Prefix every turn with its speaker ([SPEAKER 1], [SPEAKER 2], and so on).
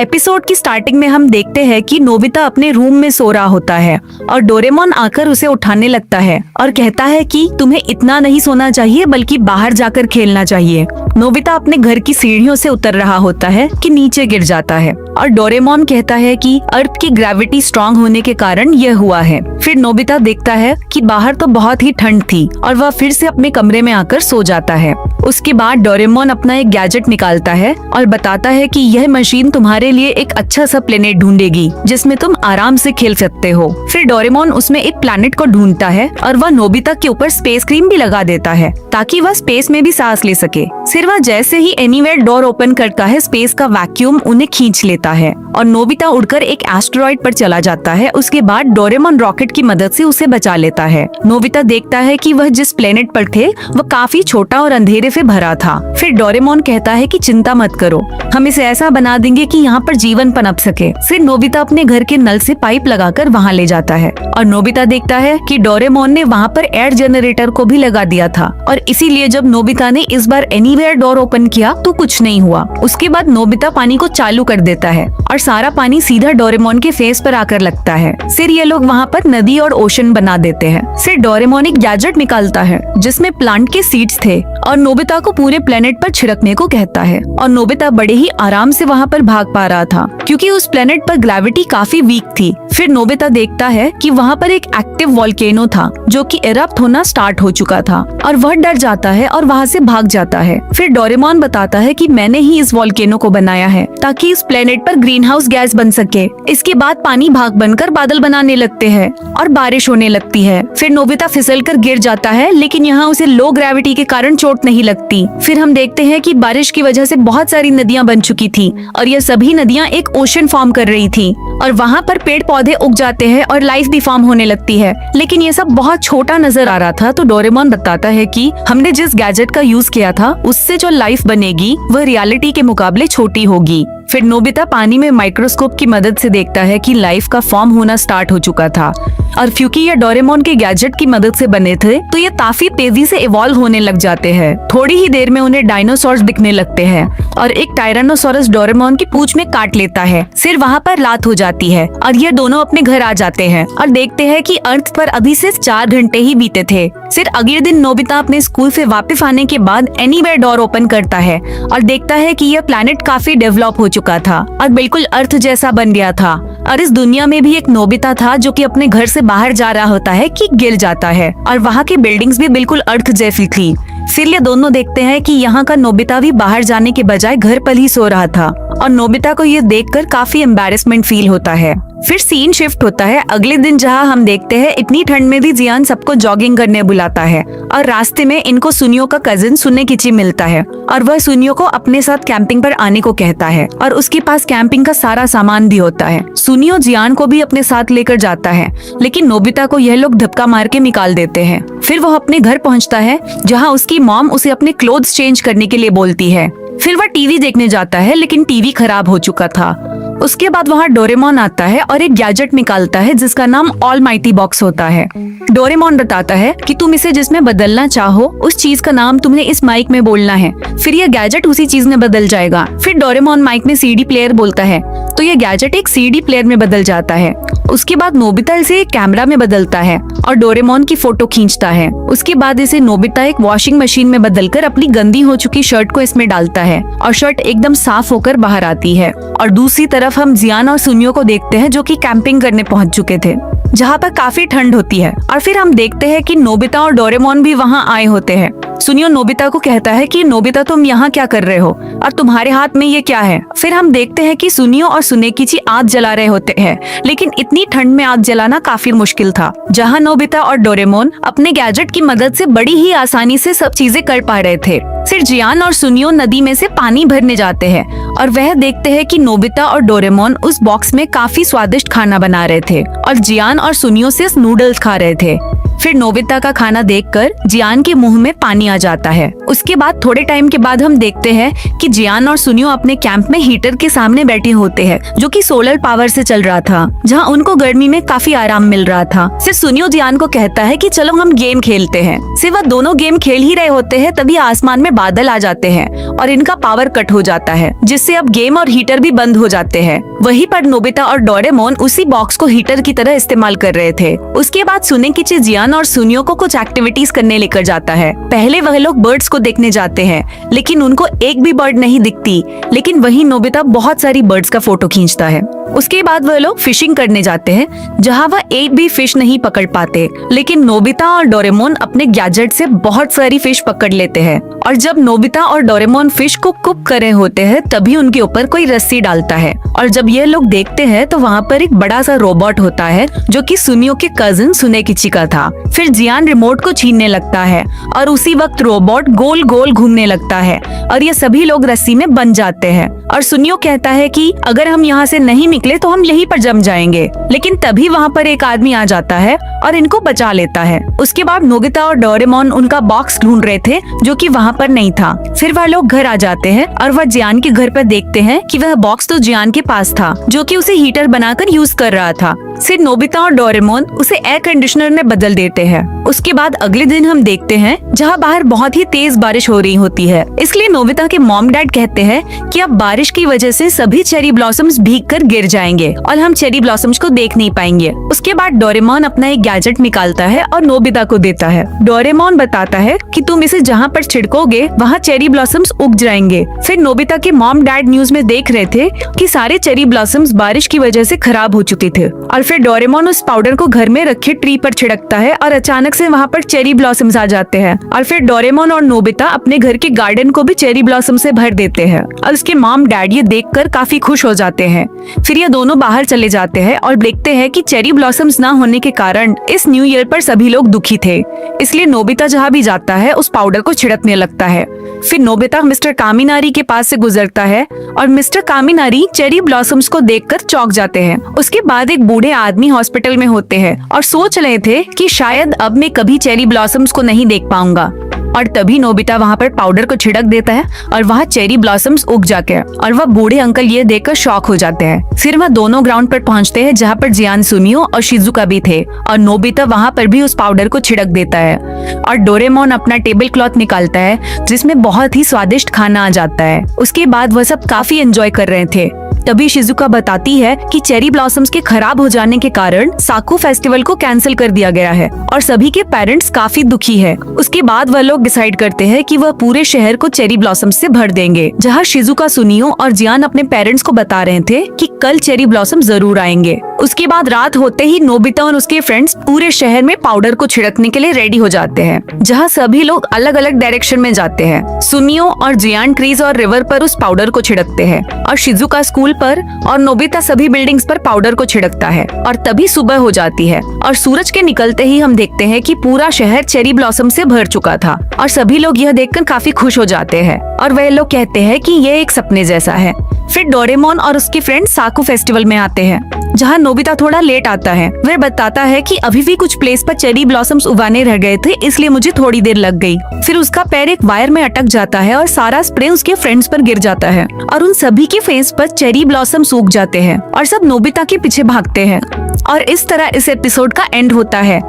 [SPEAKER 1] Episode की starting में हम देखते हैं कि नोबिता अपने रूम में सो रहा होता है और डोरेमोन आकर उसे उठाने लगता है और कहता है कि तुम्हें इतना नहीं सोना चाहिए बल्कि बाहर जाकर खेलना चाहिए। नोबिता अपने घर की सीढ़ियों से उतर रहा होता है कि नीचे गिर जाता है और डोरेमोन कहता है कि अर्थ की ग्रेविटी स्ट्रांग होने के कारण यह हुआ है। फिर नोबिता देखता है कि बाहर तो बहुत ही ठंड थी और वह फिर से अपने कमरे में आकर सो जाता है। उसके बाद डोरेमोन अपना एक गैजेट निकालता है और बताता है कि यह मशीन तुम्हारे लिए एक अच्छा सा प्लेनेट ढूंढेगी जिसमें तुम आराम से खेल सकते हो। फिर डोरेमोन उसमें एक प्लेनेट को ढूंढता है और वह नोबिता के ऊपर स्पेस क्रीम भी लगा देता है ताकि वह स्पेस में भी सांस ले सके। फिर वह जैसे ही एनीवेयर डोर ओपन करता है, स्पेस का वैक्यूम उन्हें खींच लेता है और नोबिता उड़कर एक एस्टेरॉइड पर चला जाता है। उसके बाद डोरेमोन रॉकेट की मदद से उसे बचा लेता है। नोबिता देखता है कि वह जिस प्लेनेट पर थे वह काफी छोटा और अंधेरे से भरा था। फिर डोरेमोन कहता है कि चिंता मत करो, हम इसे ऐसा बना देंगे कि यहाँ पर जीवन पनप सके। फिर नोबिता अपने घर के नल से पाइप लगाकर वहाँ ले जाता है और नोबिता देखता है कि डोरेमोन ने वहाँ पर एयर जनरेटर को भी लगा दिया था और इसीलिए जब नोबिता ने इस बार एनीवेयर डोर ओपन किया तो कुछ नहीं हुआ। उसके बाद नोबिता पानी को चालू कर देता है और सारा पानी सीधा डोरेमोन के फेस पर आकर लगता है। फिर ये लोग वहाँ पर नदी और ओशन बना देते हैं। फिर डोरेमोन एक गैजेट निकालता है जिसमें प्लांट के सीड्स थे और नोबिता को पूरे प्लेनेट पर छिड़कने को कहता है और नोबिता बड़े ही आराम से वहाँ पर भाग पा रहा था क्योंकि उस प्लेनेट पर ग्रेविटी काफी वीक थी। फिर नोबिता देखता है कि वहाँ पर एक एक्टिव वोल्केनो था जो कि इरप्ट होना स्टार्ट हो चुका था और वह डर जाता है और वहाँ से भाग जाता है। फिर डोरेमोन बताता है कि मैंने ही इस वोल्केनो को बनाया है ताकि इस प्लेनेट पर ग्रीन हाउस गैस बन सके। इसके बाद पानी भाग बनकर बादल बनाने लगते हैं और बारिश होने लगती है। फिर नोबिता फिसलकर गिर जाता है लेकिन यहाँ उसे लो ग्रेविटी के कारण चोट नहीं लगती। फिर हम देखते हैं कि बारिश की वजह से बहुत सारी नदियाँ बन चुकी थी और ये सभी नदियाँ एक ओशन फॉर्म कर रही थी और वहाँ पर पेड़ पौधे उग जाते हैं और लाइफ भी फॉर्म होने लगती है। लेकिन ये सब बहुत छोटा नजर आ रहा था तो डोरेमोन बताता है कि हमने जिस गैजेट का यूज किया था उससे जो लाइफ बनेगी वह रियलिटी के मुकाबले छोटी होगी। फिर नोबिता पानी में माइक्रोस्कोप की मदद से देखता है कि लाइफ का फॉर्म होना स्टार्ट हो चुका था और क्योंकि ये डोरेमोन के गैजेट की मदद से बने थे तो ये काफी तेजी से इवॉल्व होने लग जाते हैं। थोड़ी ही देर में उन्हें डायनासोर्स दिखने लगते हैं और एक टायरानोसोरस डोरेमोन की पूंछ में काट लेता है। फिर वहाँ पर रात हो जाती है और ये दोनों अपने घर आ जाते हैं और देखते हैं कि अर्थ पर अभी सिर्फ 4 घंटे ही बीते थे। फिर अगले दिन नोबिता अपने स्कूल से वापस आने के बाद एनीवेयर डोर ओपन करता है और देखता है कि यह प्लेनेट काफी डेवलप हो चुका था और बिल्कुल अर्थ जैसा बन गया था और इस दुनिया में भी एक नोबिता था जो कि अपने घर से बाहर जा रहा होता है कि गिर जाता है और वहाँ की बिल्डिंग्स भी बिल्कुल अर्थ जैसी थी। फिर ये दोनों देखते हैं कि यहाँ का नोबिता भी बाहर जाने के बजाय घर पर ही सो रहा था और नोबिता को ये देखकर काफी एम्बैरेसमेंट फील होता है। फिर सीन शिफ्ट होता है अगले दिन जहाँ हम देखते हैं इतनी ठंड में भी जियान सबको जॉगिंग करने बुलाता है और रास्ते में इनको सुनियो का कजिन सुनेकिची मिलता है और वह सुनियो को अपने साथ कैंपिंग पर आने को कहता है और उसके पास कैंपिंग का सारा सामान भी होता है। सुनियो जियान को भी अपने साथ लेकर जाता है लेकिन नोबिता को यह लोग धक्का मार के निकाल देते हैं। फिर वह अपने घर पहुँचता है जहाँ उसकी मॉम उसे अपने क्लोथ्स चेंज करने के लिए बोलती है। फिर वह टीवी देखने जाता है लेकिन टीवी खराब हो चुका था। उसके बाद वहाँ डोरेमोन आता है और एक गैजेट निकालता है जिसका नाम ऑलमाइटी बॉक्स होता है। डोरेमोन बताता है कि तुम इसे जिसमें बदलना चाहो उस चीज का नाम तुम्हें इस माइक में बोलना है, फिर यह गैजेट उसी चीज में बदल जाएगा। फिर डोरेमोन माइक में सीडी प्लेयर बोलता है तो यह गैजेट एक सीडी प्लेयर में बदल जाता है। उसके बाद नोबिता इसे एक कैमरा में बदलता है और डोरेमोन की फोटो खींचता है। उसके बाद इसे नोबिता एक वॉशिंग मशीन में बदलकर अपनी गंदी हो चुकी शर्ट को इसमें डालता है और शर्ट एकदम साफ होकर बाहर आती है। और दूसरी तरफ हम जियान और सुनियो को देखते हैं जो कि कैंपिंग करने पहुंच चुके थे जहाँ पर काफी ठंड होती है और फिर हम देखते हैं कि नोबिता और डोरेमोन भी वहाँ आए होते हैं। सुनियो नोबिता को कहता है कि नोबिता तुम यहाँ क्या कर रहे हो और तुम्हारे हाथ में ये क्या है। फिर हम देखते हैं कि सुनियो और सुनेकिची आग जला रहे होते हैं लेकिन इतनी ठंड में आग जलाना काफी मुश्किल था। जहाँ नोबिता और डोरेमोन अपने गैजेट की मदद से बड़ी ही आसानी से सब चीजें कर पा रहे थे। फिर जियान और सुनियो नदी में से पानी भरने जाते हैं और वह देखते हैं कि नोबिता और डोरेमोन उस बॉक्स में काफी स्वादिष्ट खाना बना रहे थे और जियान और सुनियो सिर्फ नूडल्स खा रहे थे। फिर नोबिता का खाना देखकर जियान के मुंह में पानी आ जाता है। उसके बाद थोड़े टाइम के बाद हम देखते हैं कि जियान और सुनियो अपने कैंप में हीटर के सामने बैठे होते हैं, जो कि सोलर पावर से चल रहा था, जहां उनको गर्मी में काफी आराम मिल रहा था। फिर सुनियो जियान को कहता है कि चलो हम गेम खेलते हैं। सिर्फ वह दोनों गेम खेल ही रहे होते हैं, तभी आसमान में बादल आ जाते हैं और इनका पावर कट हो जाता है, जिससे अब गेम और हीटर भी बंद हो जाते हैं। वहीं पर नोबिता और डोरेमोन उसी बॉक्स को हीटर की तरह इस्तेमाल कर रहे थे। उसके बाद सुनेकिची जियान और सुनियो को कुछ एक्टिविटीज करने लेकर जाता है। पहले वह लोग बर्ड्स को देखने जाते हैं, लेकिन उनको एक भी बर्ड नहीं दिखती। लेकिन वहीं नोबिता बहुत सारी बर्ड्स का फोटो खींचता है। उसके बाद वह लोग फिशिंग करने जाते हैं, जहां वह एक भी फिश नहीं पकड़ पाते। लेकिन नोबिता और डोरेमोन अपने गैजेट से बहुत सारी फिश पकड़ लेते हैं। और जब नोबिता और डोरेमोन फिश को कुक कर रहे होते हैं, तभी उनके ऊपर कोई रस्सी डालता है। और जब ये लोग देखते हैं तो वहाँ पर एक बड़ा सा रोबोट होता है, जो कि सुनियो के कजिन सुनेकिची का था। फिर जियान रिमोट को छीनने लगता है और उसी वक्त रोबोट गोल गोल घूमने लगता है और ये सभी लोग रस्सी में बंध जाते हैं। और सुनियो कहता है कि अगर हम यहाँ से नहीं निकले तो हम यहीं पर जम जाएंगे। लेकिन तभी वहाँ पर एक आदमी आ जाता है और इनको बचा लेता है। उसके बाद नोबिता और डोरेमोन उनका बॉक्स ढूंढ रहे थे, जो कि वहाँ पर नहीं था। फिर वह लोग घर आ जाते हैं और वह जियान के घर पर देखते हैं कि वह बॉक्स तो जियान के पास था, जो कि उसे हीटर बनाकर यूज कर रहा था। फिर नोबिता और डोरेमोन उसे एयर कंडीशनर में बदल देते हैं। उसके बाद अगले दिन हम देखते हैं जहाँ बाहर बहुत ही तेज बारिश हो रही होती है। इसलिए नोबिता के मॉम डैड कहते हैं कि अब बारिश की वजह से सभी चेरी ब्लॉसम्स भीगकर गिर जाएंगे और हम चेरी ब्लॉसम्स को देख नहीं पाएंगे। उसके बाद डोरेमोन अपना एक गैजेट निकालता है और नोबिता को देता है। डोरेमोन बताता है कि तुम इसे जहाँ पर छिड़कोगे वहाँ चेरी ब्लॉसम्स उग जाएंगे। फिर नोबिता के मॉम डैड न्यूज में देख रहे थे कि सारे चेरी ब्लॉसम्स बारिश की वजह से खराब हो चुके थे। और फिर डोरेमोन उस पाउडर को घर में रखे ट्री पर छिड़कता है और अचानक से वहाँ पर चेरी ब्लॉसम्स आ जाते हैं। और फिर डोरेमोन और नोबिता अपने घर के गार्डन को भी चेरी ब्लॉसम से भर देते हैं और उसके मॉम डैड ये देखकर काफी खुश हो जाते हैं। फिर ये दोनों बाहर चले जाते हैं और देखते हैं कि चेरी ब्लॉसम्स ना होने के कारण इस न्यू ईयर पर सभी लोग दुखी थे। इसलिए नोबिता जहाँ भी जाता है उस पाउडर को छिड़कने लगता है। फिर नोबिता मिस्टर कामिनारी के पास से गुजरता है और मिस्टर कामिनारी चेरी ब्लॉसम्स को देखकर चौंक जाते हैं। उसके बाद एक बूढ़े आदमी हॉस्पिटल में होते हैं और सोच रहे थे कि शायद अब मैं कभी चेरी ब्लॉसम्स को नहीं देख पाऊंगा। और तभी नोबिता वहाँ पर पाउडर को छिड़क देता है और वहाँ चेरी ब्लॉसम्स उग जाते हैं और वह बूढ़े अंकल ये देखकर शॉक हो जाते हैं। फिर वह दोनों ग्राउंड पर पहुँचते हैं जहाँ पर जियान, सुनियो और शिजुका भी थे और नोबिता वहाँ पर भी उस पाउडर को छिड़क देता है। और डोरेमोन अपना टेबल क्लॉथ निकालता है जिसमें बहुत ही स्वादिष्ट खाना आ जाता है। उसके बाद वह सब काफी एंजॉय कर रहे थे। तभी शिजुका बताती है कि चेरी ब्लॉसम्स के खराब हो जाने के कारण साकू फेस्टिवल को कैंसिल कर दिया गया है और सभी के पेरेंट्स काफी दुखी है। उसके बाद वह लोग डिसाइड करते हैं कि वह पूरे शहर को चेरी ब्लॉसम्स से भर देंगे। जहाँ शिजुका, सुनियो और जियान अपने पेरेंट्स को बता रहे थे कि कल चेरी ब्लॉसम जरूर आएंगे। उसके बाद रात होते ही नोबिता और उसके फ्रेंड्स पूरे शहर में पाउडर को छिड़कने के लिए रेडी हो जाते हैं, जहाँ सभी लोग अलग अलग डायरेक्शन में जाते हैं। सुनियो और जियान ट्रीज और रिवर पर उस पाउडर को छिड़कते हैं और शिजुका स्कूल पर और नोबिता सभी बिल्डिंग्स पर पाउडर को छिड़कता है। और तभी सुबह हो जाती है और सूरज के निकलते ही हम देखते हैं कि पूरा शहर चेरी ब्लॉसम से भर चुका था और सभी लोग यह देखकर काफी खुश हो जाते हैं और वह लोग कहते हैं कि यह एक सपने जैसा है। फिर डोरेमोन और उसके फ्रेंड साकू फेस्टिवल में आते हैं, जहाँ नोबिता थोड़ा लेट आता है। वह बताता है कि अभी भी कुछ प्लेस पर चेरी ब्लॉसम्स उगाने रह गए थे, इसलिए मुझे थोड़ी देर लग गई। फिर उसका पैर एक वायर में अटक जाता है और सारा स्प्रे उसके फ्रेंड्स पर गिर जाता है और उन सभी के फेस पर चेरी ब्लॉसम सूख जाते हैं और सब नोबिता के पीछे भागते हैं। और इस तरह इस एपिसोड का एंड होता है।